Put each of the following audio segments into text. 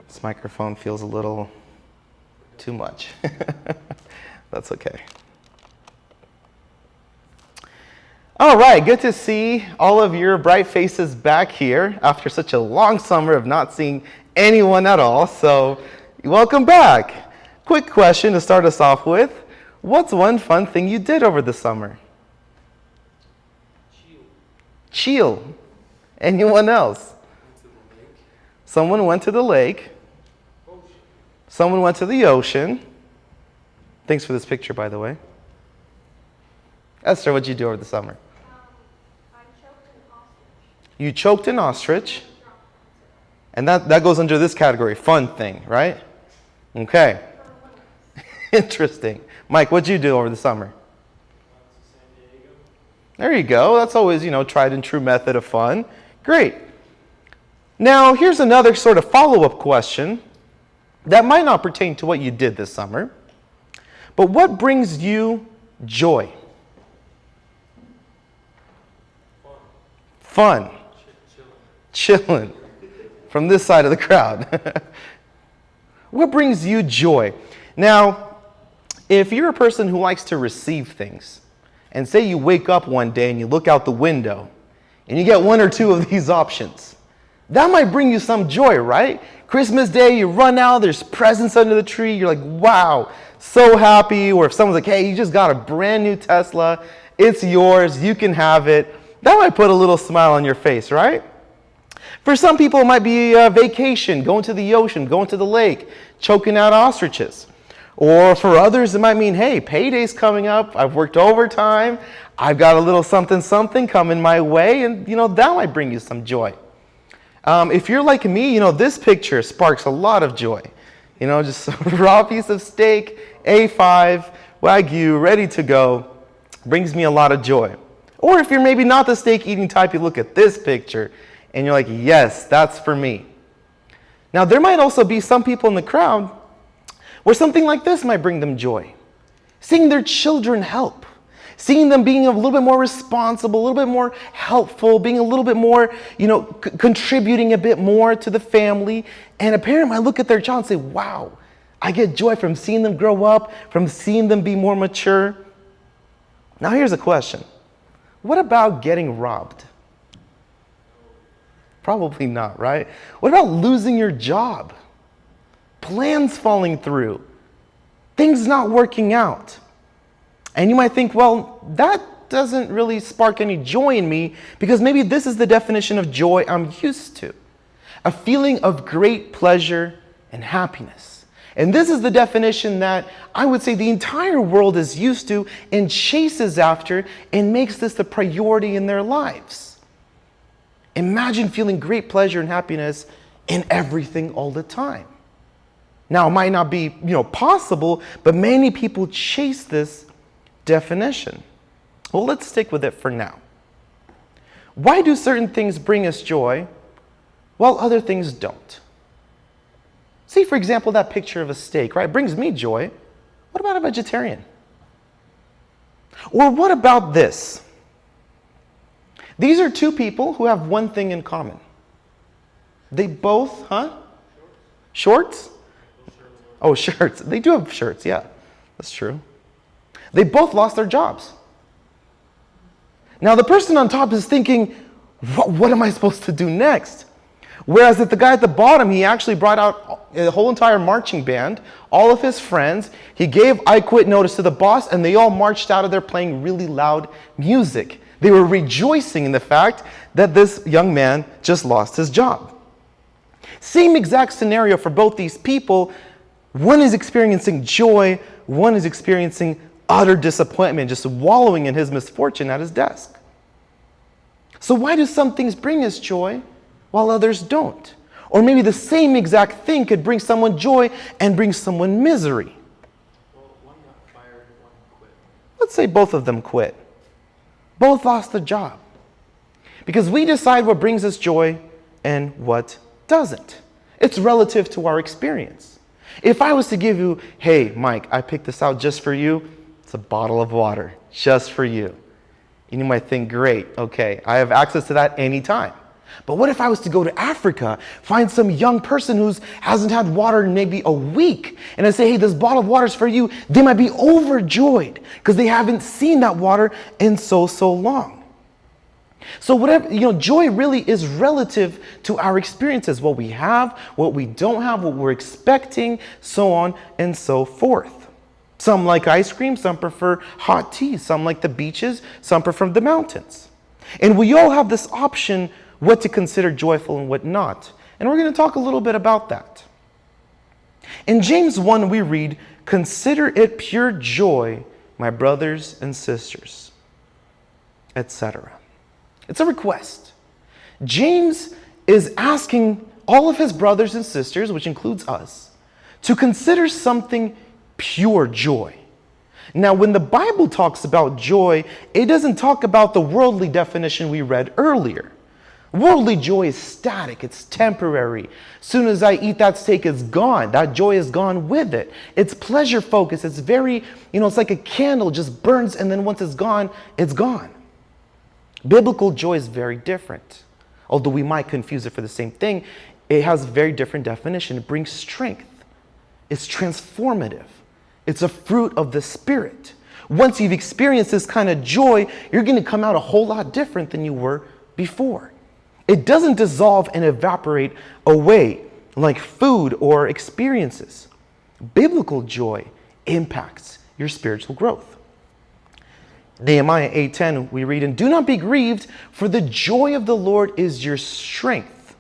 This microphone feels a little too much. That's okay. All right, good to see all of your bright faces back here after such a long summer of not seeing anyone at all. So, welcome back. Quick question to start us off with. What's one fun thing you did over the summer? Chill. Anyone else? Someone went to the lake. Someone went to the ocean. Thanks for this picture, by the way. Esther, what did you do over the summer? I choked an ostrich. You choked an ostrich. And that goes under this category, fun thing, right? Okay. Interesting. Mike, what did you do over the summer? San Diego. There you go. That's always, tried and true method of fun. Great. Now, here's another sort of follow-up question that might not pertain to what you did this summer. But what brings you joy? Fun. Chilling. From this side of the crowd. What brings you joy? Now, if you're a person who likes to receive things, and say you wake up one day and you look out the window, and you get one or two of these options, that might bring you some joy, right? Christmas Day, you run out, there's presents under the tree, you're like, wow, so happy. Or if someone's like, hey, you just got a brand new Tesla, it's yours, you can have it. That might put a little smile on your face, right? For some people, it might be a vacation, going to the ocean, going to the lake, choking out ostriches. Or for others, it might mean, hey, payday's coming up, I've worked overtime, I've got a little something coming my way, and that might bring you some joy. If you're like me, this picture sparks a lot of joy. Just a raw piece of steak, A5, Wagyu, ready to go, brings me a lot of joy. Or if you're maybe not the steak eating type, you look at this picture and you're like, yes, that's for me. Now, there might also be some people in the crowd where something like this might bring them joy. Seeing their children help. Seeing them being a little bit more responsible, a little bit more helpful, being a little bit more, contributing a bit more to the family. And a parent might look at their child and say, wow, I get joy from seeing them grow up, from seeing them be more mature. Now here's a question. What about getting robbed? Probably not, right? What about losing your job? Plans falling through? Things not working out? And you might think, well, that doesn't really spark any joy in me because maybe this is the definition of joy I'm used to. A feeling of great pleasure and happiness. And this is the definition that I would say the entire world is used to and chases after and makes this the priority in their lives. Imagine feeling great pleasure and happiness in everything all the time. Now, it might not be, possible, but many people chase this definition. Well, let's stick with it for now. Why do certain things bring us joy while other things don't? See, for example, that picture of a steak, right? It brings me joy. What about a vegetarian? Or what about this? These are two people who have one thing in common. They both, Shorts? Oh, shirts. They do have shirts, yeah. That's true. They both lost their jobs. Now, the person on top is thinking, what am I supposed to do next? Whereas at the guy at the bottom, he actually brought out a whole entire marching band, all of his friends. He gave I quit notice to the boss, and they all marched out of there playing really loud music. They were rejoicing in the fact that this young man just lost his job. Same exact scenario for both these people. One is experiencing joy, one is experiencing utter disappointment, just wallowing in his misfortune at his desk. So why do some things bring us joy while others don't? Or maybe the same exact thing could bring someone joy and bring someone misery. Well, one got fired, one quit. Let's say both of them quit. Both lost the job. Because we decide what brings us joy and what doesn't. It's relative to our experience. If I was to give you, hey, Mike, I picked this out just for you, it's a bottle of water, just for you. And you might think, great, okay, I have access to that anytime. But what if I was to go to Africa, find some young person who hasn't had water in maybe a week, and I say, hey, this bottle of water is for you? They might be overjoyed because they haven't seen that water in so long. So whatever, joy really is relative to our experiences, what we have, what we don't have, what we're expecting, so on and so forth. Some like ice cream, some prefer hot tea, some like the beaches, some prefer the mountains. And we all have this option what to consider joyful and what not. And we're going to talk a little bit about that. In James 1, we read, "Consider it pure joy, my brothers and sisters," etc. It's a request. James is asking all of his brothers and sisters, which includes us, to consider something pure joy. Now, when the Bible talks about joy, it doesn't talk about the worldly definition we read earlier. Worldly joy is static, it's temporary. As soon as I eat that steak, it's gone. That joy is gone with it. It's pleasure focused. It's very, it's like a candle, just burns, and then once it's gone, it's gone. Biblical joy is very different. Although we might confuse it for the same thing, it has a very different definition. It brings strength. It's transformative. It's a fruit of the Spirit. Once you've experienced this kind of joy, you're going to come out a whole lot different than you were before. It doesn't dissolve and evaporate away like food or experiences. Biblical joy impacts your spiritual growth. Nehemiah 8:10, we read, "And do not be grieved, for the joy of the Lord is your strength."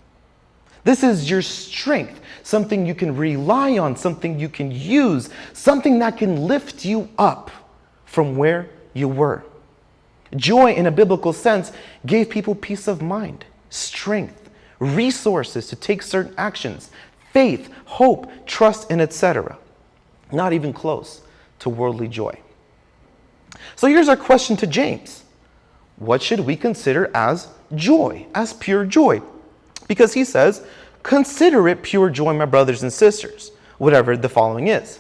This is your strength, something you can rely on, something you can use, something that can lift you up from where you were. Joy, in a biblical sense, gave people peace of mind, strength, resources to take certain actions, faith, hope, trust, and etc. Not even close to worldly joy. So here's our question to James. What should we consider as joy, as pure joy? Because he says, "Consider it pure joy, my brothers and sisters," whatever the following is.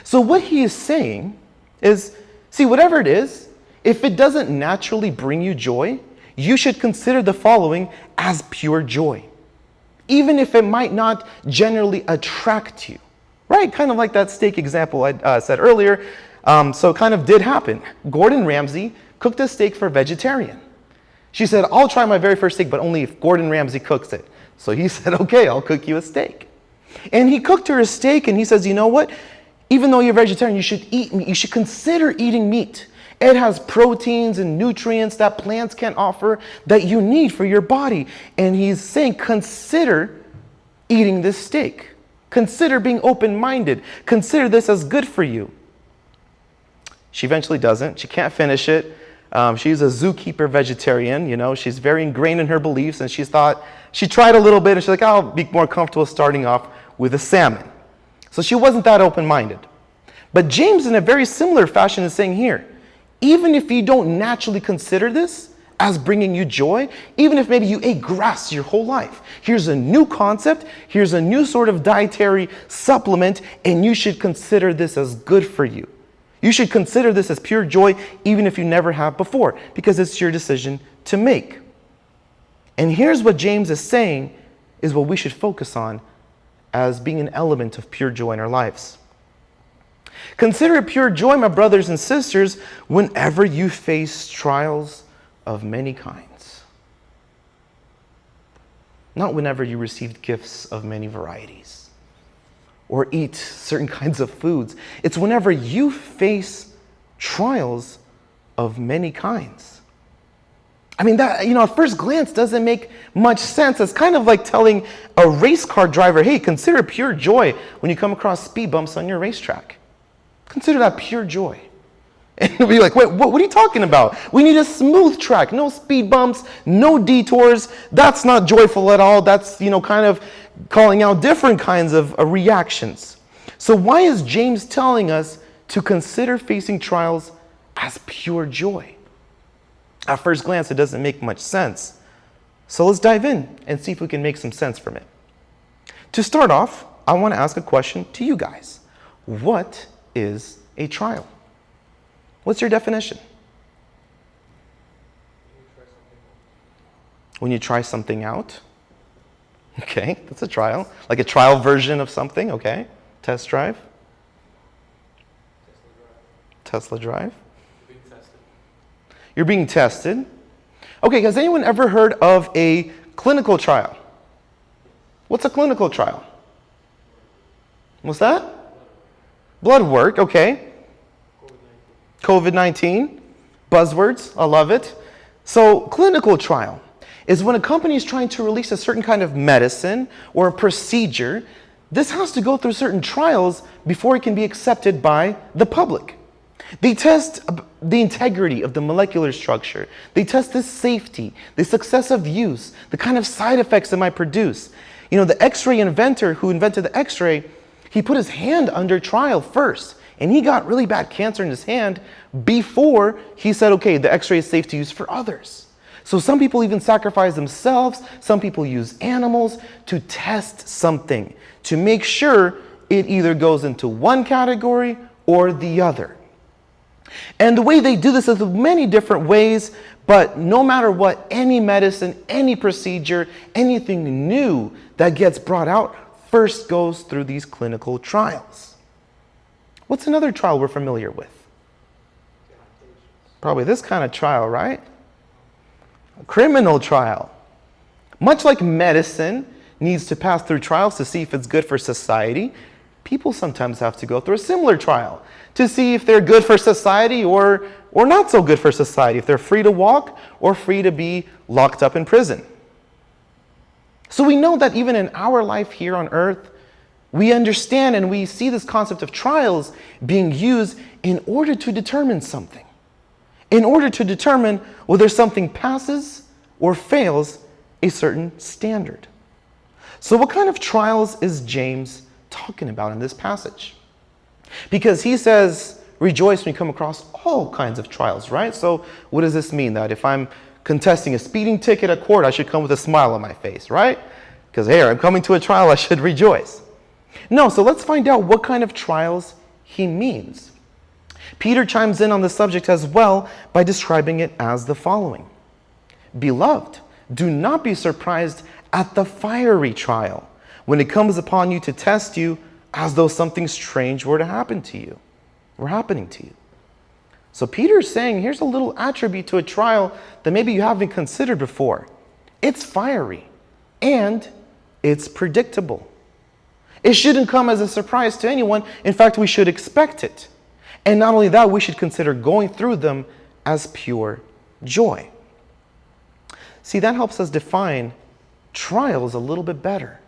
So what he is saying is, see, whatever it is, if it doesn't naturally bring you joy, you should consider the following as pure joy, even if it might not generally attract you. Right? Kind of like that steak example I said earlier. So it kind of did happen. Gordon Ramsay cooked a steak for a vegetarian. She said, "I'll try my very first steak, but only if Gordon Ramsay cooks it." So he said, "Okay, I'll cook you a steak." And he cooked her a steak, and he says, "You know what? Even though you're vegetarian, you should eat meat. You should consider eating meat. It has proteins and nutrients that plants can offer that you need for your body." And he's saying, consider eating this steak. Consider being open-minded. Consider this as good for you. She eventually doesn't. She can't finish it. She's a zookeeper vegetarian, she's very ingrained in her beliefs, and she tried a little bit, and she's like, I'll be more comfortable starting off with a salmon. So she wasn't that open-minded. But James, in a very similar fashion, is saying here, even if you don't naturally consider this as bringing you joy, even if maybe you ate grass your whole life, here's a new concept, here's a new sort of dietary supplement, and you should consider this as good for you. You should consider this as pure joy, even if you never have before, because it's your decision to make. And here's what James is saying is what we should focus on as being an element of pure joy in our lives. Consider it pure joy, my brothers and sisters, whenever you face trials of many kinds. Not whenever you receive gifts of many varieties or eat certain kinds of foods. It's whenever you face trials of many kinds. I mean, that, at first glance doesn't make much sense. It's kind of like telling a race car driver, hey, consider pure joy when you come across speed bumps on your racetrack. Consider that pure joy. And you'll be like, wait, what are you talking about? We need a smooth track, no speed bumps, no detours. That's not joyful at all. That's, kind of calling out different kinds of reactions. So why is James telling us to consider facing trials as pure joy? At first glance, it doesn't make much sense. So let's dive in and see if we can make some sense from it. To start off, I want to ask a question to you guys. What is a trial? What's your definition? When you try something out. Okay, that's a trial. Like a trial version of something, okay. Test drive. Tesla drive. Being tested. You're being tested. Okay, has anyone ever heard of a clinical trial? What's a clinical trial? What's that? Blood work, okay. COVID-19. Buzzwords, I love it. So, clinical trial is when a company is trying to release a certain kind of medicine or a procedure. This has to go through certain trials before it can be accepted by the public. They test the integrity of the molecular structure. They test the safety, the success of use, the kind of side effects it might produce. You know, the X-ray inventor who invented the X-ray, he put his hand under trial first, and he got really bad cancer in his hand before he said, okay, the X-ray is safe to use for others. So some people even sacrifice themselves. Some people use animals to test something to make sure it either goes into one category or the other. And the way they do this is in many different ways, but no matter what, any medicine, any procedure, anything new that gets brought out first goes through these clinical trials. What's another trial we're familiar with? Probably this kind of trial, right? A criminal trial. Much like medicine needs to pass through trials to see if it's good for society, people sometimes have to go through a similar trial to see if they're good for society or not so good for society, if they're free to walk or free to be locked up in prison. So we know that even in our life here on earth, we understand and we see this concept of trials being used in order to determine something. In order to determine whether something passes or fails a certain standard. So what kind of trials is James talking about in this passage? Because he says, rejoice when you come across all kinds of trials, right? So what does this mean? That if I'm contesting a speeding ticket at court, I should come with a smile on my face, right? Because here, I'm coming to a trial, I should rejoice. No, so let's find out what kind of trials he means. Peter chimes in on the subject as well by describing it as the following. Beloved, do not be surprised at the fiery trial when it comes upon you to test you as though something strange were to happen to you, were happening to you. So Peter is saying, here's a little attribute to a trial that maybe you haven't considered before. It's fiery and it's predictable. It shouldn't come as a surprise to anyone. In fact, we should expect it. And not only that, we should consider going through them as pure joy. See, that helps us define trials a little bit better.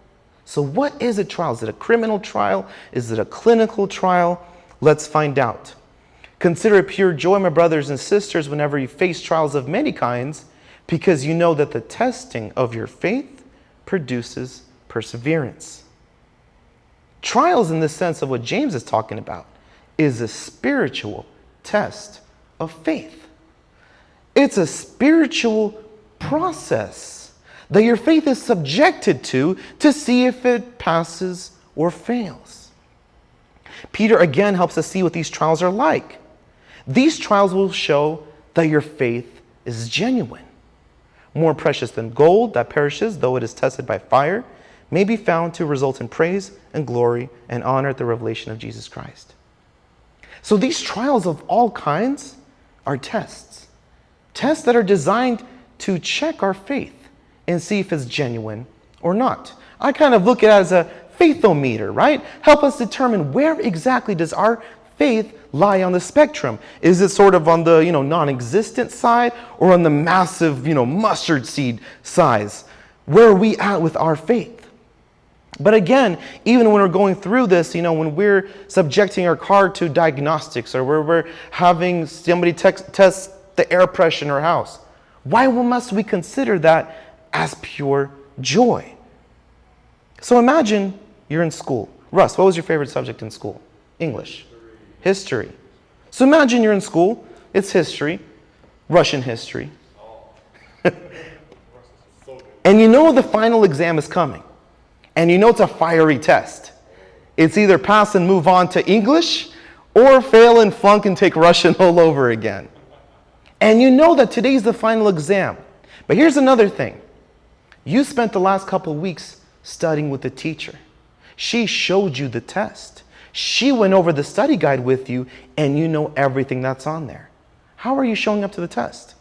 So what is a trial? Is it a criminal trial? Is it a clinical trial? Let's find out. Consider it pure joy, my brothers and sisters, whenever you face trials of many kinds, because you know that the testing of your faith produces perseverance. Trials, in the sense of what James is talking about, is a spiritual test of faith. It's a spiritual process that your faith is subjected to see if it passes or fails. Peter again helps us see what these trials are like. These trials will show that your faith is genuine. More precious than gold that perishes, though it is tested by fire, may be found to result in praise and glory and honor at the revelation of Jesus Christ. So these trials of all kinds are tests. Tests that are designed to check our faith and see if it's genuine or not. I kind of look at it as a faithometer, right? Help us determine where exactly does our faith lie on the spectrum. Is it sort of on the, non-existent side or on the massive, mustard seed size? Where are we at with our faith? But again, even when we're going through this, when we're subjecting our car to diagnostics or where we're having somebody test the air pressure in our house, why must we consider that as pure joy? So imagine you're in school. Russ, what was your favorite subject in school? English. History. So imagine you're in school. It's history. Russian history. And you know the final exam is coming. And you know it's a fiery test. It's either pass and move on to English or fail and flunk and take Russian all over again. And you know that today's the final exam. But here's another thing. You spent the last couple of weeks studying with the teacher. She showed you the test. She went over the study guide with you, and you know everything that's on there. How are you showing up to the test?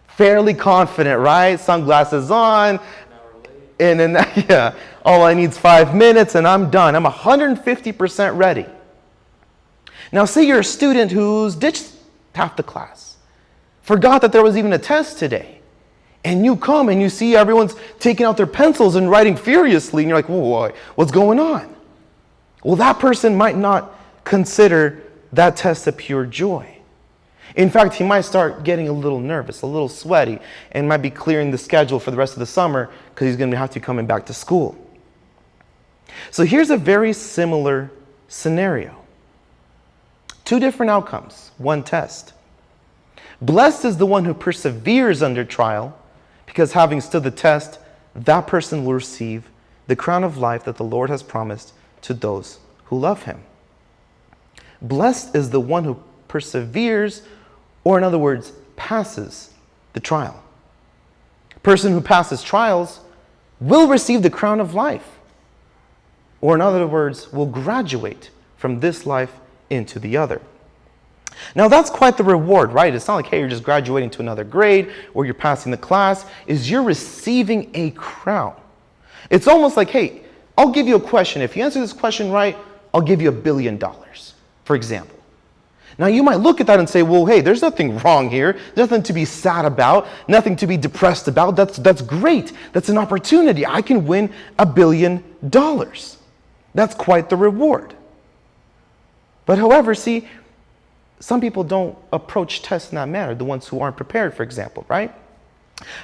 Fairly confident, right? Sunglasses on. And then, yeah, all I need is 5 minutes and I'm done. I'm 150% ready. Now, say you're a student who's ditched half the class, forgot that there was even a test today, and you come and you see everyone's taking out their pencils and writing furiously, and you're like, whoa, what's going on? Well, that person might not consider that test a pure joy. In fact, he might start getting a little nervous, a little sweaty, and might be clearing the schedule for the rest of the summer because he's going to have to be coming back to school. So here's a very similar scenario. 2 different outcomes, 1 test. Blessed is the one who perseveres under trial, because having stood the test, that person will receive the crown of life that the Lord has promised to those who love him. Blessed is the one who perseveres, or in other words, passes the trial. A person who passes trials will receive the crown of life, or in other words, will graduate from this life into the other. Now that's quite the reward, right? It's not like, hey, you're just graduating to another grade or you're passing the class. You're receiving a crown. It's almost like, hey, I'll give you a question. If you answer this question right, I'll give you $1 billion, for example. Now you might look at that and say, well, hey, there's nothing wrong here. There's nothing to be sad about, nothing to be depressed about. That's great. That's an opportunity. I can win $1 billion. That's quite the reward. But however, see, some people don't approach tests in that manner, the ones who aren't prepared, for example, right?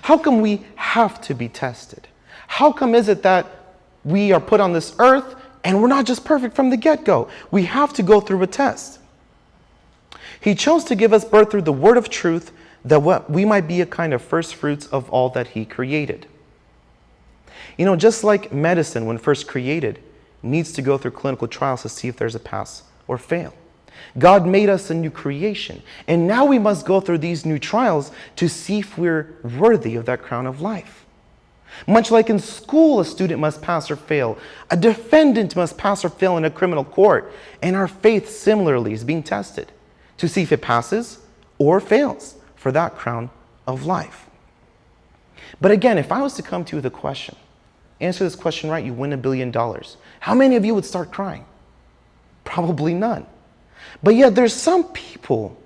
How come we have to be tested? How come is it that we are put on this earth and we're not just perfect from the get-go? We have to go through a test. He chose to give us birth through the word of truth, that we might be a kind of first fruits of all that he created. You know, just like medicine, when first created, needs to go through clinical trials to see if there's a pass or fail. God made us a new creation, and now we must go through these new trials to see if we're worthy of that crown of life. Much like in school, a student must pass or fail, a defendant must pass or fail in a criminal court, and our faith similarly is being tested to see if it passes or fails for that crown of life. But again, if I was to come to you with a question, answer this question right, you win $1 billion. How many of you would start crying? Probably none. But yet there's some people,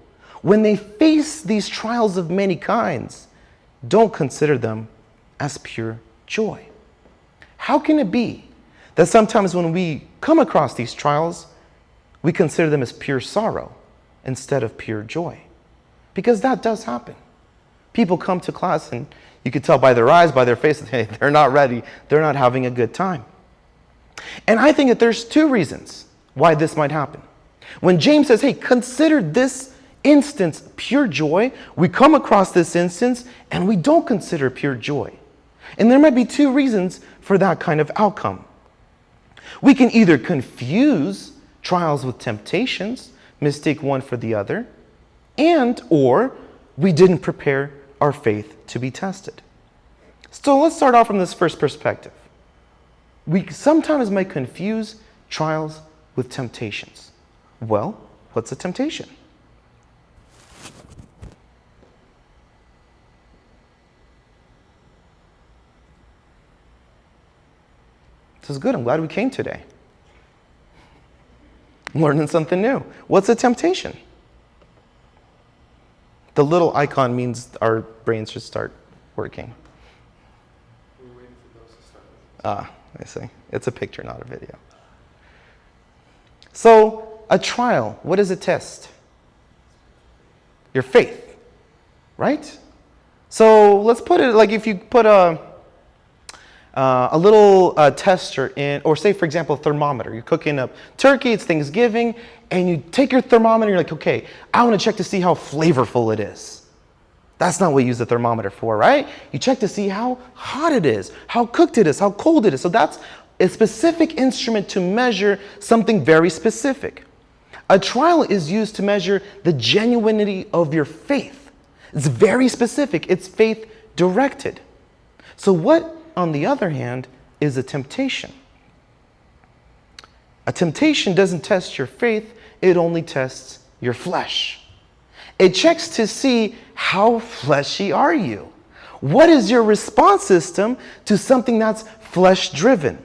when they face these trials of many kinds, don't consider them as pure joy. How can it be that sometimes when we come across these trials, we consider them as pure sorrow instead of pure joy? Because that does happen. People come to class and you can tell by their eyes, by their faces, hey, they're not ready. They're not having a good time. And I think that there's 2 reasons why this might happen. When James says, hey, consider this instance pure joy, we come across this instance and we don't consider pure joy. And there might be 2 reasons for that kind of outcome. We can either confuse trials with temptations, mistake one for the other, or we didn't prepare our faith to be tested. So let's start off from this first perspective. We sometimes might confuse trials with temptations. Well, what's a temptation? This is good. I'm glad we came today. I'm learning something new. What's a temptation? The little icon means our brains should start working. We're waiting for those to start. I see. It's a picture, not a video. So, a trial, what is a test? Your faith, right? So let's put it like if you put a little tester in, or say for example a thermometer. You're cooking up turkey, it's Thanksgiving, and you take your thermometer, you're like, okay, I want to check to see how flavorful it is. That's not what you use the thermometer for, right? You check to see how hot it is, how cooked it is, how cold it is. So that's a specific instrument to measure something very specific. A trial is used to measure the genuinity of your faith. It's very specific. It's faith directed. So what, on the other hand, is a temptation? A temptation doesn't test your faith, it only tests your flesh. It checks to see how fleshy are you. What is your response system to something that's flesh-driven?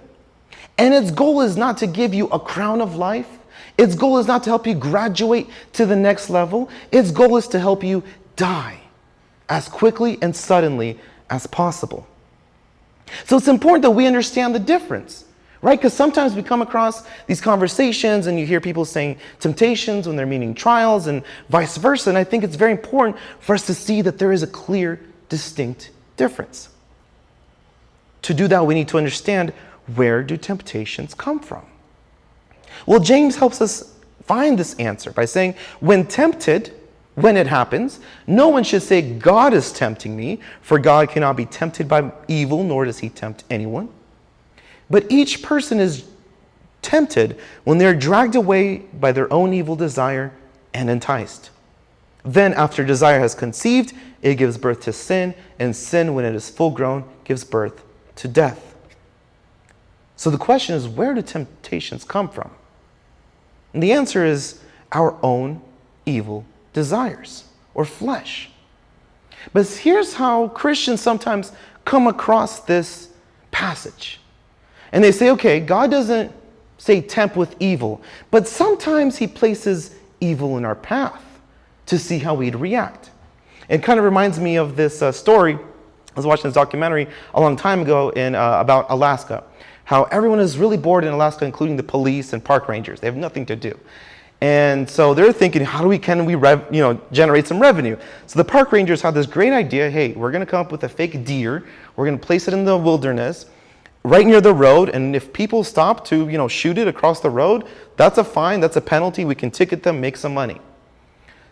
And its goal is not to give you a crown of life. Its goal is not to help you graduate to the next level. Its goal is to help you die as quickly and suddenly as possible. So it's important that we understand the difference, right? Because sometimes we come across these conversations and you hear people saying temptations when they're meaning trials and vice versa. And I think it's very important for us to see that there is a clear, distinct difference. To do that, we need to understand, where do temptations come from? Well, James helps us find this answer by saying, when tempted, when it happens, no one should say, God is tempting me, for God cannot be tempted by evil, nor does he tempt anyone. But each person is tempted when they're dragged away by their own evil desire and enticed. Then, after desire has conceived, it gives birth to sin, and sin, when it is full grown, gives birth to death. So the question is, where do temptations come from? And the answer is our own evil desires or flesh. But here's how Christians sometimes come across this passage. And they say, okay, God doesn't say tempt with evil, but sometimes he places evil in our path to see how we'd react. It kind of reminds me of this story. I was watching this documentary a long time ago about Alaska. How everyone is really bored in Alaska, including the police and park rangers. They have nothing to do. And so they're thinking, can we generate some revenue? So the park rangers have this great idea. Hey, we're going to come up with a fake deer. We're going to place it in the wilderness right near the road. And if people stop to, shoot it across the road, that's a fine. That's a penalty. We can ticket them, make some money.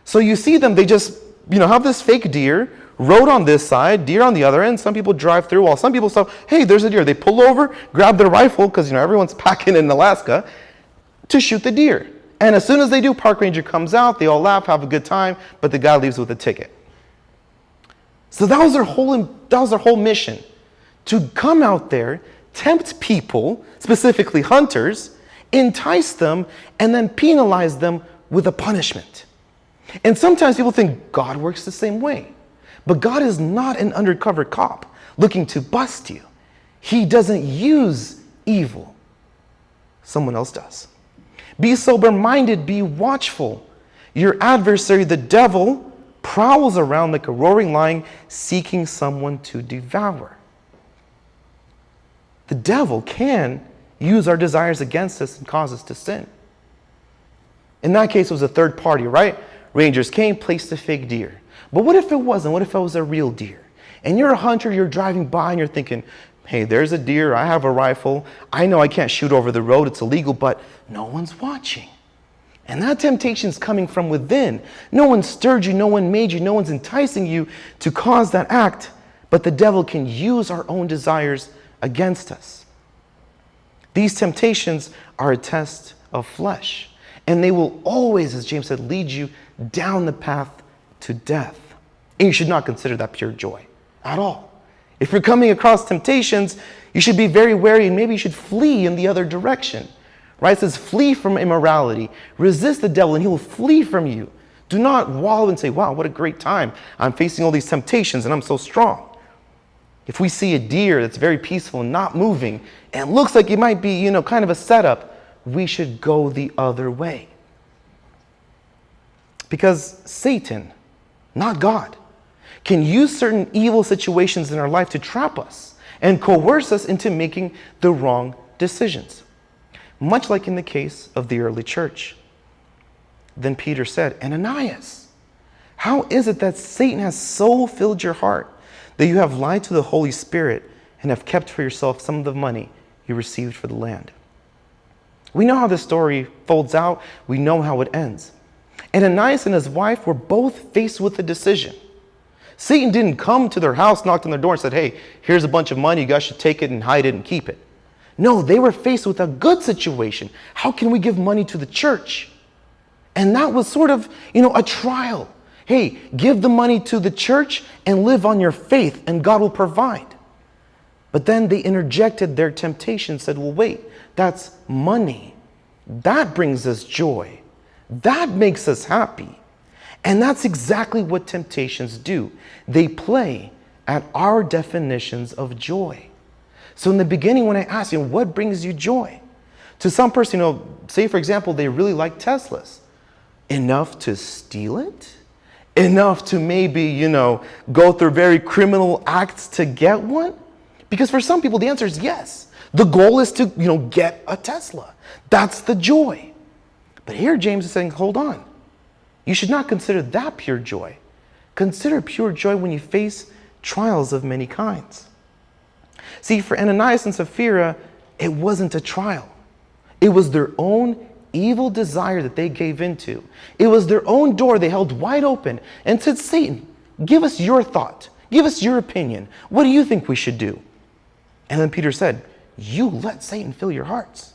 So you see them, they just, have this fake deer, road on this side, deer on the other end. Some people drive through while some people stop. Hey, there's a deer. They pull over, grab their rifle, because everyone's packing in Alaska, to shoot the deer. And as soon as they do, park ranger comes out, they all laugh, have a good time, but the guy leaves with a ticket. So that was their whole mission, to come out there, tempt people, specifically hunters, entice them, and then penalize them with a punishment. And sometimes people think God works the same way. But God is not an undercover cop looking to bust you. He doesn't use evil. Someone else does. Be sober-minded, be watchful. Your adversary, the devil, prowls around like a roaring lion, seeking someone to devour. The devil can use our desires against us and cause us to sin. In that case, it was a third party, right? Rangers came, placed a fake deer. But what if it wasn't? What if it was a real deer? And you're a hunter, you're driving by and you're thinking, hey, there's a deer, I have a rifle. I know I can't shoot over the road, it's illegal, but no one's watching. And that temptation's coming from within. No one stirred you, no one made you, no one's enticing you to cause that act, but the devil can use our own desires against us. These temptations are a test of flesh, and they will always, as James said, lead you down the path to death. And you should not consider that pure joy at all. If you're coming across temptations, you should be very wary, and maybe you should flee in the other direction. Right? It says, flee from immorality. Resist the devil, and he will flee from you. Do not wallow and say, wow, what a great time. I'm facing all these temptations, and I'm so strong. If we see a deer that's very peaceful and not moving, and looks like it might be, kind of a setup, we should go the other way. Because Satan, not God, can use certain evil situations in our life to trap us and coerce us into making the wrong decisions. Much like in the case of the early church. Then Peter said, Ananias, how is it that Satan has so filled your heart that you have lied to the Holy Spirit and have kept for yourself some of the money you received for the land? We know how the story folds out. We know how it ends. Ananias and his wife were both faced with a decision. Satan didn't come to their house, knocked on their door and said, hey, here's a bunch of money. You guys should take it and hide it and keep it. No, they were faced with a good situation. How can we give money to the church? And that was sort of, a trial. Hey, give the money to the church and live on your faith and God will provide. But then they interjected their temptation, said, well, wait, that's money. That brings us joy. That makes us happy. And that's exactly what temptations do. They play at our definitions of joy. So in the beginning, when I asked you, what brings you joy? To some person, say for example, they really like Teslas. Enough to steal it? Enough to maybe, go through very criminal acts to get one? Because for some people, the answer is yes. The goal is to, get a Tesla. That's the joy. But here James is saying, hold on. You should not consider that pure joy. Consider pure joy when you face trials of many kinds. See, for Ananias and Sapphira, it wasn't a trial. It was their own evil desire that they gave into. It was their own door they held wide open and said, Satan, give us your thought. Give us your opinion. What do you think we should do? And then Peter said, you let Satan fill your hearts.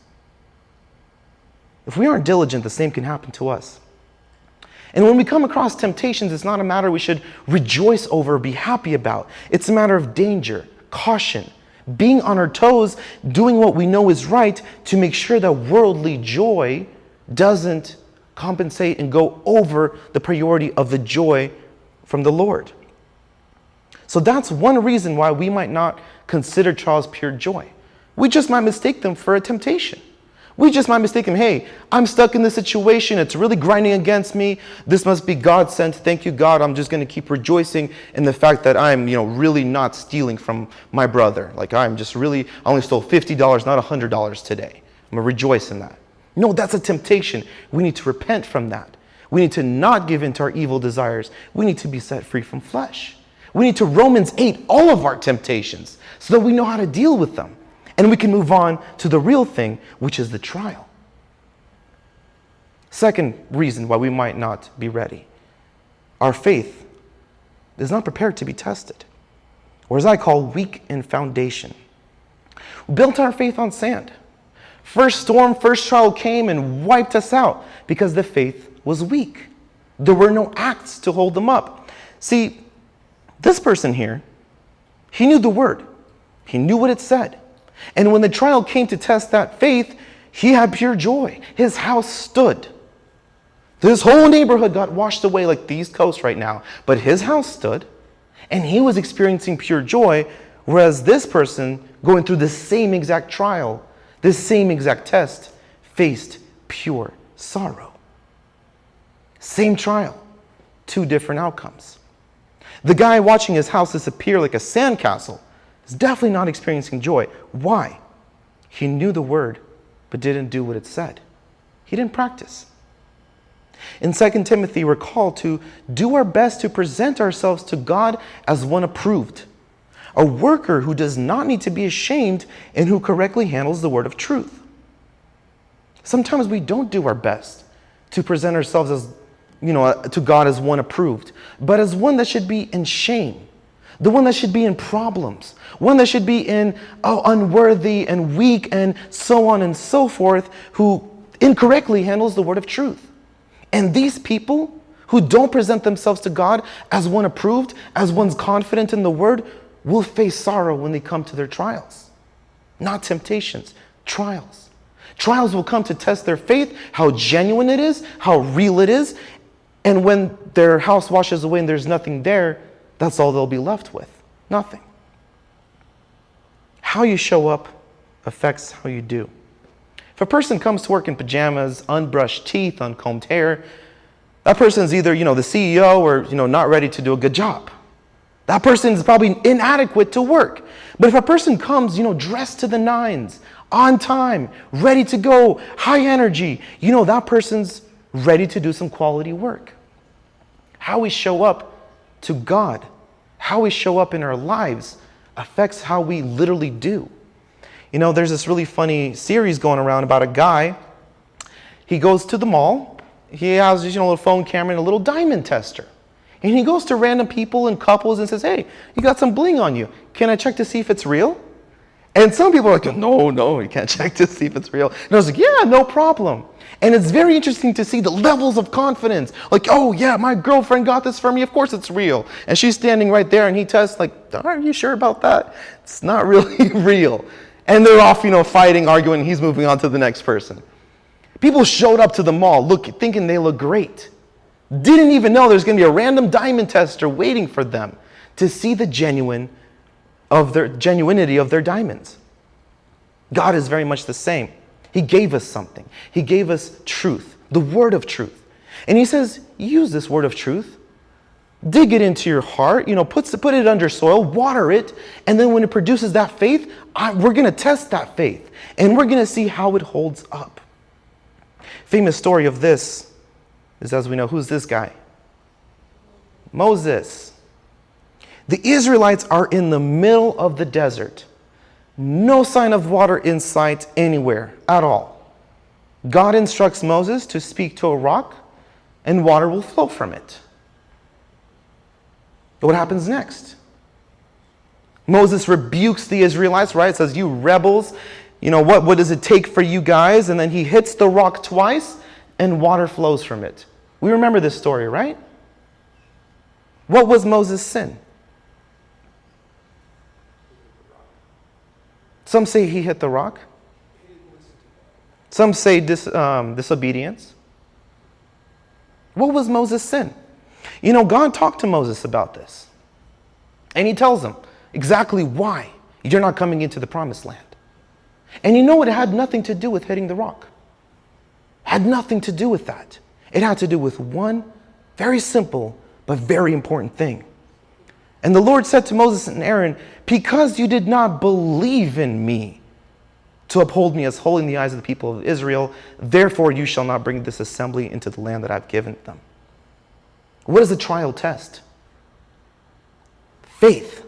If we aren't diligent, the same can happen to us. And when we come across temptations, it's not a matter we should rejoice over or be happy about. It's a matter of danger, caution, being on our toes, doing what we know is right to make sure that worldly joy doesn't compensate and go over the priority of the joy from the Lord. So that's one reason why we might not consider trials pure joy. We just might mistake them for a temptation. We just might mistake them, hey, I'm stuck in this situation. It's really grinding against me. This must be God sent. Thank you, God. I'm just going to keep rejoicing in the fact that I'm, really not stealing from my brother. Like I only stole $50, not $100 today. I'm going to rejoice in that. No, that's a temptation. We need to repent from that. We need to not give in to our evil desires. We need to be set free from flesh. We need to Romans 8 all of our temptations so that we know how to deal with them. And we can move on to the real thing, which is the trial. Second reason why we might not be ready. Our faith is not prepared to be tested, or as I call, weak in foundation. We built our faith on sand. First storm, first trial came and wiped us out because the faith was weak. There were no acts to hold them up. See, this person here, he knew the word. He knew what it said. And when the trial came to test that faith, he had pure joy. His house stood. This whole neighborhood got washed away like the East Coast right now. But his house stood, and he was experiencing pure joy, whereas this person going through the same exact trial, this same exact test, faced pure sorrow. Same trial, two different outcomes. The guy watching his house disappear like a sandcastle is definitely not experiencing joy. Why? He knew the word, but didn't do what it said. He didn't practice. In 2 Timothy, we're called to do our best to present ourselves to God as one approved, a worker who does not need to be ashamed and who correctly handles the word of truth. Sometimes we don't do our best to present ourselves as, to God as one approved, but as one that should be in shame. The one that should be in problems, one that should be in unworthy and weak and so on and so forth, who incorrectly handles the word of truth. And these people who don't present themselves to God as one approved, as one's confident in the word, will face sorrow when they come to their trials. Not temptations, trials. Trials will come to test their faith, how genuine it is, how real it is. And when their house washes away and there's nothing there, that's all they'll be left with. Nothing. How you show up affects how you do. If a person comes to work in pajamas, unbrushed teeth, uncombed hair, that person's either, the CEO or, not ready to do a good job. That person's probably inadequate to work. But if a person comes, dressed to the nines, on time, ready to go, high energy, that person's ready to do some quality work. How we show up to God, how we show up in our lives affects how we literally do. There's this really funny series going around about a guy. He goes to the mall. He has a little phone camera and a little diamond tester. And he goes to random people and couples and says, hey, you got some bling on you. Can I check to see if it's real? And some people are like, no, you can't check to see if it's real. And I was like, yeah, no problem. And it's very interesting to see the levels of confidence. Like, oh yeah, my girlfriend got this for me. Of course it's real. And she's standing right there and he tests like, are you sure about that? It's not really real. And they're off, fighting, arguing. He's moving on to the next person. People showed up to the mall thinking they look great. Didn't even know there's going to be a random diamond tester waiting for them to see the genuinity of their diamonds. God is very much the same. He gave us something. He gave us truth, the word of truth. And he says, use this word of truth. Dig it into your heart, put it under soil, water it, and then when it produces that faith, we're going to test that faith, and we're going to see how it holds up. Famous story of this is, as we know, who's this guy? Moses. The Israelites are in the middle of the desert. No sign of water in sight anywhere at all. God instructs Moses to speak to a rock, and water will flow from it. But what happens next? Moses rebukes the Israelites, right? Says, you rebels, what does it take for you guys? And then he hits the rock twice and water flows from it. We remember this story, right? What was Moses' sin? Some say he hit the rock. Some say disobedience. What was Moses' sin? God talked to Moses about this. And he tells him exactly why you're not coming into the promised land. And it had nothing to do with hitting the rock. Had nothing to do with that. It had to do with one very simple but very important thing. And the Lord said to Moses and Aaron, because you did not believe in me to uphold me as holy in the eyes of the people of Israel, therefore you shall not bring this assembly into the land that I've given them. What is a trial test? Faith.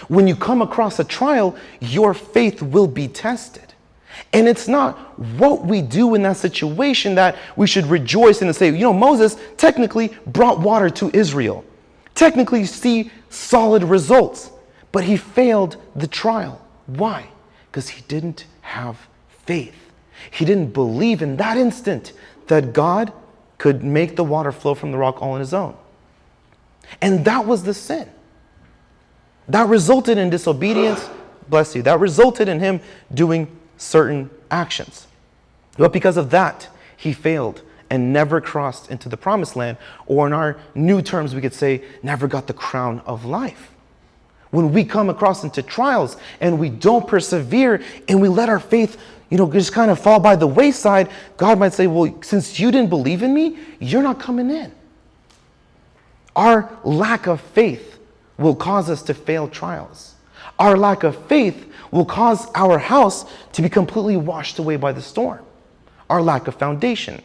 When you come across a trial, your faith will be tested. And it's not what we do in that situation that we should rejoice in and say, Moses technically brought water to Israel. Technically see solid results. But he failed the trial. Why? Because he didn't have faith. He didn't believe in that instant that God could make the water flow from the rock all on his own. And that was the sin. That resulted in disobedience. Bless you. That resulted in him doing certain actions. But because of that, he failed and never crossed into the promised land, or in our new terms, we could say, never got the crown of life. When we come across into trials and we don't persevere and we let our faith, just kind of fall by the wayside, God might say, well, since you didn't believe in me, you're not coming in. Our lack of faith will cause us to fail trials. Our lack of faith will cause our house to be completely washed away by the storm. Our lack of foundation.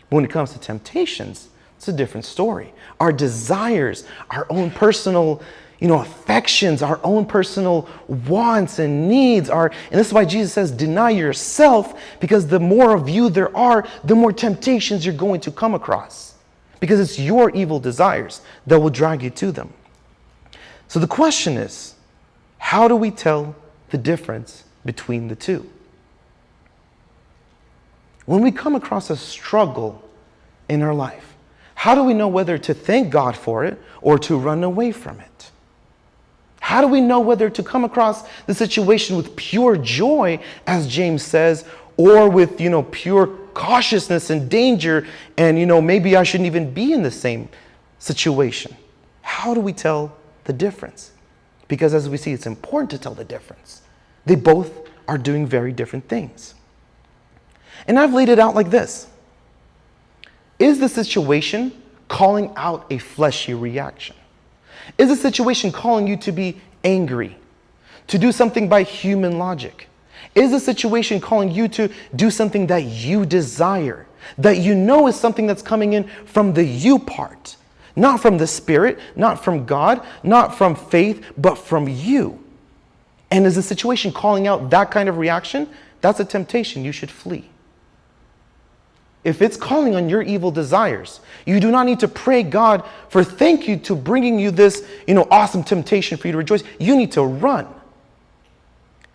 When it comes to temptations, it's a different story. Our desires, our own personal affections, our own personal wants and needs and this is why Jesus says, deny yourself, because the more of you there are, the more temptations you're going to come across. Because it's your evil desires that will drag you to them. So the question is, how do we tell the difference between the two? When we come across a struggle in our life, how do we know whether to thank God for it or to run away from it? How do we know whether to come across the situation with pure joy, as James says, or with, pure cautiousness and danger, and, maybe I shouldn't even be in the same situation? How do we tell the difference? Because as we see, it's important to tell the difference. They both are doing very different things. And I've laid it out like this. Is the situation calling out a fleshy reaction? Is the situation calling you to be angry, to do something by human logic? Is the situation calling you to do something that you desire, that is something that's coming in from the you part, not from the Spirit, not from God, not from faith, but from you? And is the situation calling out that kind of reaction? That's a temptation you should flee. If it's calling on your evil desires, you do not need to pray God for thank you to bringing you this, awesome temptation for you to rejoice. You need to run.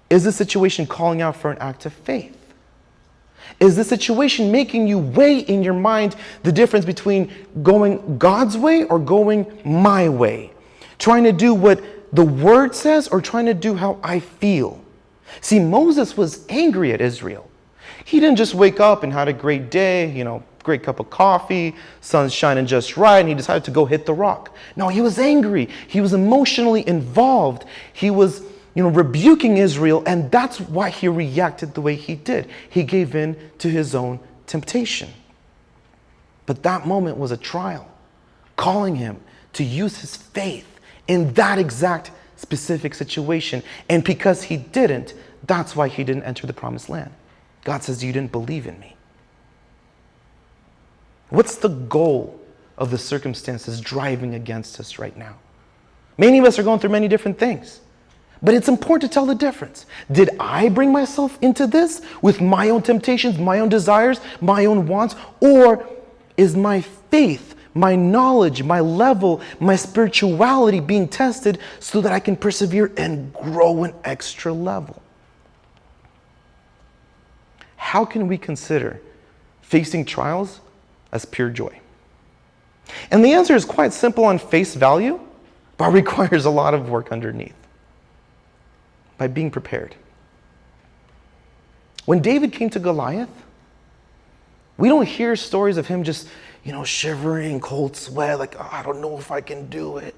Is the situation calling out for an act of faith? Is the situation making you weigh in your mind the difference between going God's way or going my way? Trying to do what the word says or trying to do how I feel? See, Moses was angry at Israel. He didn't just wake up and had a great day, great cup of coffee, sun's shining just right, and he decided to go hit the rock. No, he was angry. He was emotionally involved. He was rebuking Israel, and that's why he reacted the way he did. He gave in to his own temptation. But that moment was a trial, calling him to use his faith in that exact specific situation. And because he didn't, that's why he didn't enter the promised land. God says, you didn't believe in me. What's the goal of the circumstances driving against us right now? Many of us are going through many different things. But it's important to tell the difference. Did I bring myself into this with my own temptations, my own desires, my own wants? Or is my faith, my knowledge, my level, my spirituality being tested so that I can persevere and grow an extra level? How can we consider facing trials as pure joy? And the answer is quite simple on face value, but requires a lot of work underneath. By being prepared. When David came to Goliath, we don't hear stories of him just, shivering, cold sweat, like, I don't know if I can do it.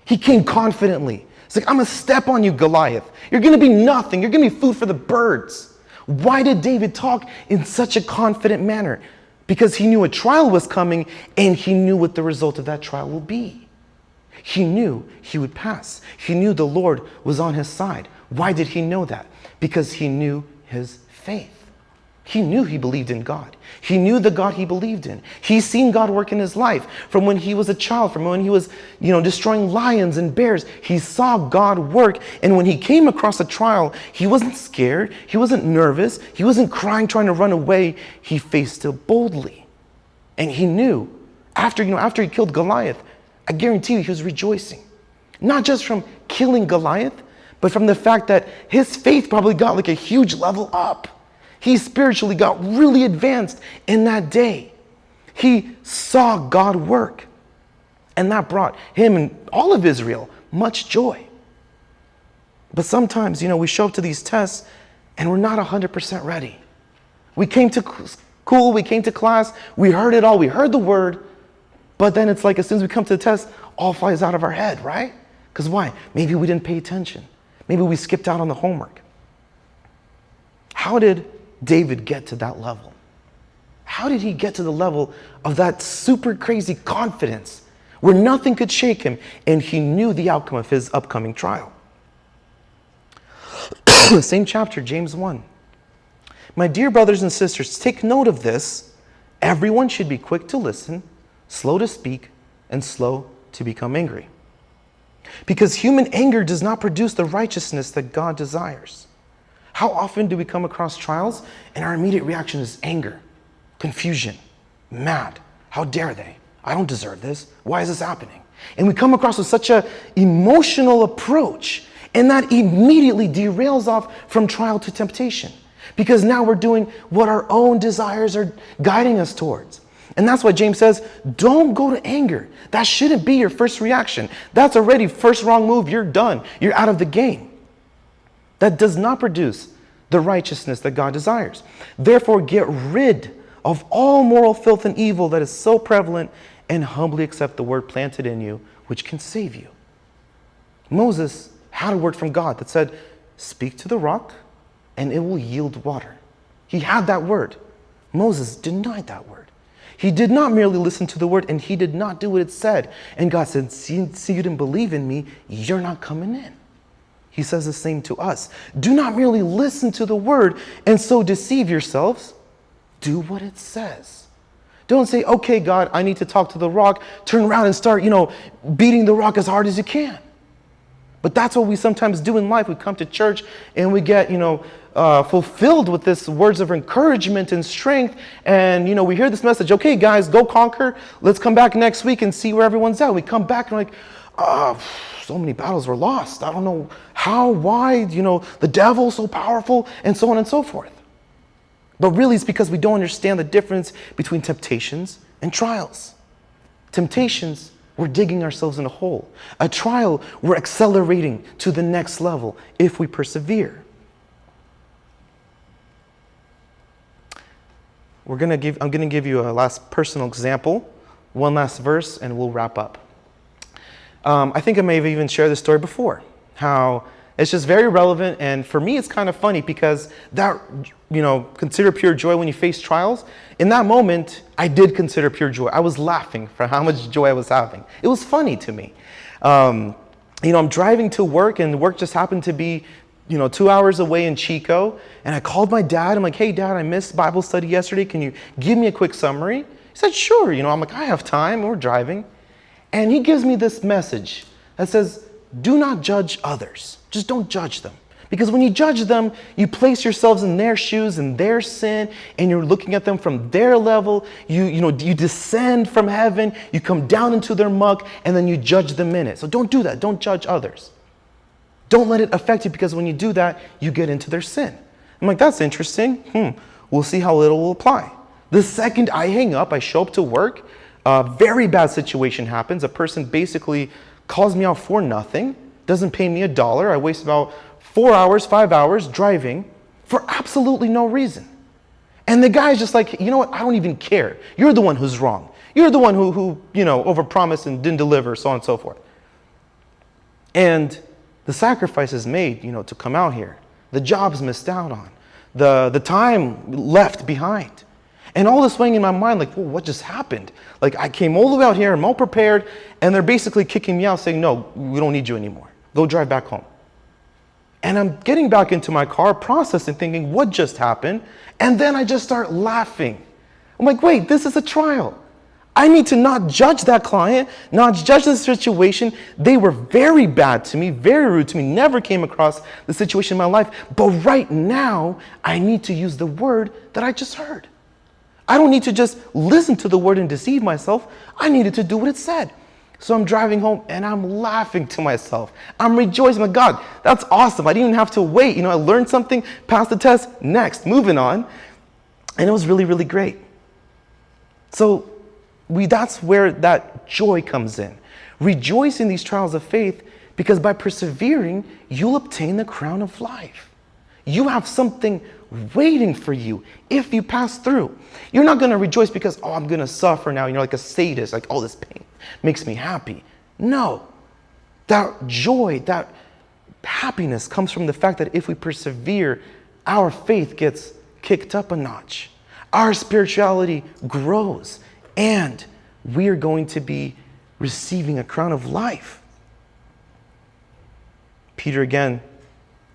He came confidently. It's like, I'm going to step on you, Goliath. You're going to be nothing. You're going to be food for the birds. Why did David talk in such a confident manner? Because he knew a trial was coming and he knew what the result of that trial will be. He knew he would pass. He knew the Lord was on his side. Why did he know that? Because he knew his faith. He knew he believed in God. He knew the God he believed in. He's seen God work in his life from when he was a child, from when he was, destroying lions and bears. He saw God work. And when he came across a trial, he wasn't scared. He wasn't nervous. He wasn't crying, trying to run away. He faced it boldly. And he knew after he killed Goliath, I guarantee you he was rejoicing. Not just from killing Goliath, but from the fact that his faith probably got like a huge level up. He spiritually got really advanced in that day. He saw God work. And that brought him and all of Israel much joy. But sometimes, we show up to these tests and we're not 100% ready. We came to school, we came to class, we heard it all, we heard the word, but then it's like as soon as we come to the test, all flies out of our head, right? Because why? Maybe we didn't pay attention. Maybe we skipped out on the homework. How did David get to that level? How did he get to the level of that super crazy confidence where nothing could shake him and he knew the outcome of his upcoming trial? Same chapter, James 1. My dear brothers and sisters, take note of this. Everyone should be quick to listen, slow to speak, and slow to become angry. Because human anger does not produce the righteousness that God desires. How often do we come across trials and our immediate reaction is anger, confusion, mad? How dare they? I don't deserve this. Why is this happening? And we come across with such an emotional approach, and that immediately derails off from trial to temptation. Because now we're doing what our own desires are guiding us towards. And that's why James says, don't go to anger. That shouldn't be your first reaction. That's already first wrong move. You're done. You're out of the game. That does not produce the righteousness that God desires. Therefore, get rid of all moral filth and evil that is so prevalent and humbly accept the word planted in you, which can save you. Moses had a word from God that said, speak to the rock and it will yield water. He had that word. Moses denied that word. He did not merely listen to the word and he did not do what it said. And God said, see, you didn't believe in me, you're not coming in. He says the same to us. Do not merely listen to the word and so deceive yourselves. Do what it says. Don't say, okay, God, I need to talk to the rock. Turn around and start, beating the rock as hard as you can. But that's what we sometimes do in life. We come to church and we get, fulfilled with this words of encouragement and strength. And, we hear this message, okay, guys, go conquer. Let's come back next week and see where everyone's at. We come back and we're like, So many battles were lost. I don't know how, why, the devil's so powerful, and so on and so forth. But really, it's because we don't understand the difference between temptations and trials. Temptations, we're digging ourselves in a hole. A trial, we're accelerating to the next level if we persevere. I'm going to give you a last personal example, one last verse, and we'll wrap up. I think I may have even shared this story before, how it's just very relevant, and for me it's kind of funny because that, consider pure joy when you face trials. In that moment, I did consider pure joy. I was laughing for how much joy I was having. It was funny to me. I'm driving to work, and work just happened to be 2 hours away in Chico, and I called my dad. I'm like, hey, Dad, I missed Bible study yesterday. Can you give me a quick summary? He said, sure. I'm like, I have time. We're driving. And he gives me this message that says, do not judge others. Just don't judge them. Because when you judge them, you place yourselves in their shoes and their sin, and you're looking at them from their level. You descend from heaven, you come down into their muck, and then you judge them in it. So don't do that. Don't judge others. Don't let it affect you, because when you do that, you get into their sin. I'm like, that's interesting. We'll see how it will apply. The second I hang up, I show up to work, a very bad situation happens. A person basically calls me out for nothing, doesn't pay me $1. I waste about 4 hours, 5 hours driving for absolutely no reason. And the guy's just like, you know what? I don't even care. You're the one who's wrong. You're the one who overpromised and didn't deliver, so on and so forth. And the sacrifices made, to come out here, the jobs missed out on, the time left behind. And all this weighing in my mind, like, well, what just happened? Like, I came all the way out here, I'm all prepared, and they're basically kicking me out saying, no, we don't need you anymore. Go drive back home. And I'm getting back into my car, processing, thinking, what just happened? And then I just start laughing. I'm like, wait, this is a trial. I need to not judge that client, not judge the situation. They were very bad to me, very rude to me, never came across the situation in my life. But right now, I need to use the word that I just heard. I don't need to just listen to the word and deceive myself. I needed to do what it said. So I'm driving home and I'm laughing to myself. I'm rejoicing. My God, that's awesome. I didn't even have to wait. I learned something, passed the test, next, moving on. And it was really, really great. So that's where that joy comes in. Rejoice in these trials of faith, because by persevering, you'll obtain the crown of life. You have something waiting for you if you pass through. You're not going to rejoice because, I'm going to suffer now. You're like a sadist, like, this pain makes me happy. No. That joy, that happiness comes from the fact that if we persevere, our faith gets kicked up a notch. Our spirituality grows, and we are going to be receiving a crown of life. Peter again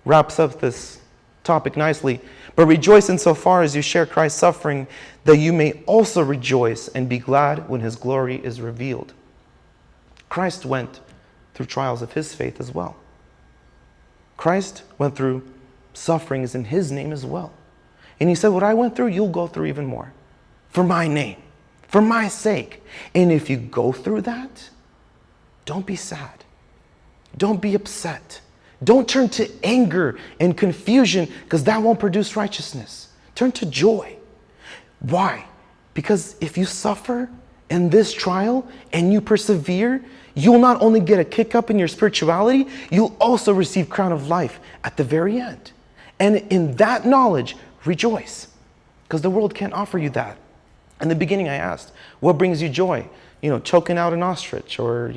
wraps up this topic nicely. But rejoice insofar as you share Christ's suffering, that you may also rejoice and be glad when his glory is revealed. Christ went through trials of his faith as well. Christ went through sufferings in his name as well. And he said, what I went through, you'll go through even more. For my name, for my sake. And if you go through that, don't be sad. Don't be upset. Don't turn to anger and confusion, because that won't produce righteousness. Turn to joy. Why? Because if you suffer in this trial and you persevere, you'll not only get a kick up in your spirituality, you'll also receive crown of life at the very end. And in that knowledge, rejoice, because the world can't offer you that. In the beginning, I asked, what brings you joy? Choking out an ostrich, or,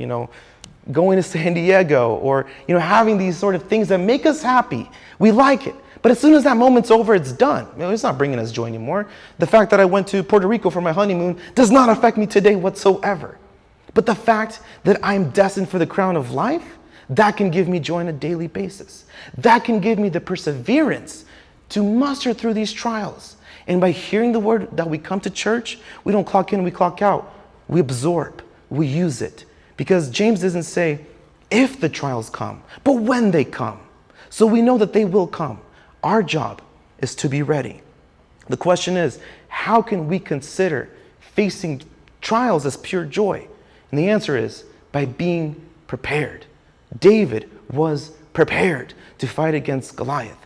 going to San Diego, or, having these sort of things that make us happy. We like it. But as soon as that moment's over, it's done. It's not bringing us joy anymore. The fact that I went to Puerto Rico for my honeymoon does not affect me today whatsoever. But the fact that I'm destined for the crown of life, that can give me joy on a daily basis. That can give me the perseverance to muster through these trials. And by hearing the word that we come to church, we don't clock in, we clock out. We absorb, we use it. Because James doesn't say if the trials come, but when they come. So we know that they will come. Our job is to be ready. The question is, how can we consider facing trials as pure joy? And the answer is by being prepared. David was prepared to fight against Goliath.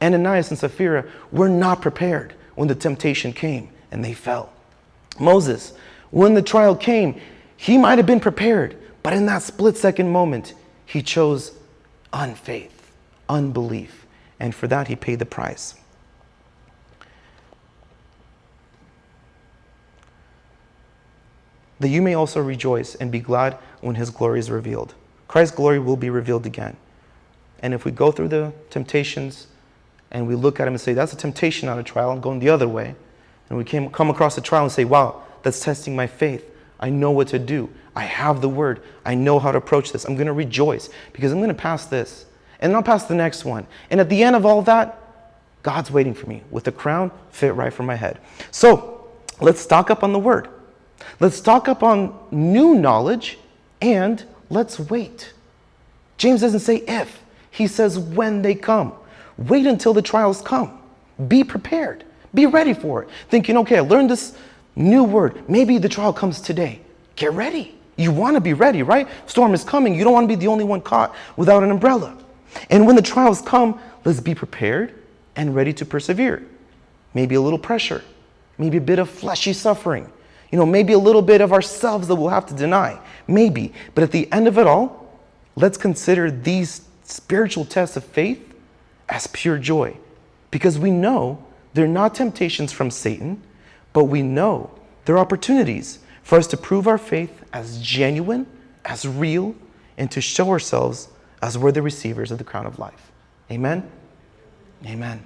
Ananias and Sapphira were not prepared when the temptation came and they fell. Moses, when the trial came, he might have been prepared, but in that split-second moment, he chose unfaith, unbelief, and for that he paid the price. That you may also rejoice and be glad when his glory is revealed. Christ's glory will be revealed again. And if we go through the temptations and we look at him and say, that's a temptation, not a trial, I'm going the other way, and we come across a trial and say, wow, that's testing my faith. I know what to do. I have the word. I know how to approach this. I'm going to rejoice because I'm going to pass this. And then I'll pass the next one. And at the end of all that, God's waiting for me with a crown fit right for my head. So let's stock up on the word. Let's stock up on new knowledge and let's wait. James doesn't say if. He says when they come. Wait until the trials come. Be prepared. Be ready for it. Thinking, okay, I learned this new word. Maybe the trial comes today. Get ready. You want to be ready, right? Storm is coming. You don't want to be the only one caught without an umbrella. And when the trials come, let's be prepared and ready to persevere. Maybe a little pressure. Maybe a bit of fleshy suffering. Maybe a little bit of ourselves that we'll have to deny. Maybe. But at the end of it all, let's consider these spiritual tests of faith as pure joy. Because we know they're not temptations from Satan, but we know they're opportunities for us to prove our faith as genuine, as real, and to show ourselves as worthy receivers of the crown of life. Amen? Amen.